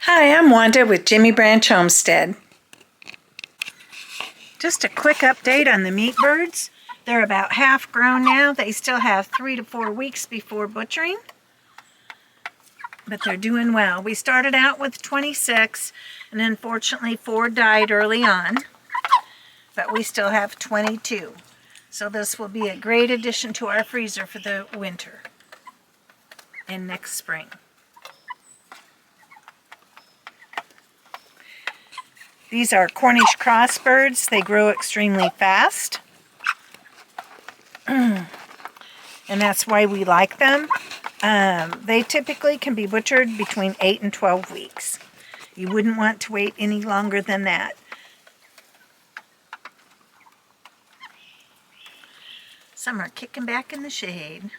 Hi, I'm Wanda with Jimmy Branch Homestead. Just a quick update on the meat birds. They're about half grown now. They still have 3 to 4 weeks before butchering, but they're doing well. We started out with 26, and unfortunately 4 died early on, but we still have 22. So this will be a great addition to our freezer for the winter and next spring. These are Cornish Cross birds. They grow extremely fast, and that's why we like them. They typically can be butchered between 8 and 12 weeks. You wouldn't want to wait any longer than that. Some are kicking back in the shade.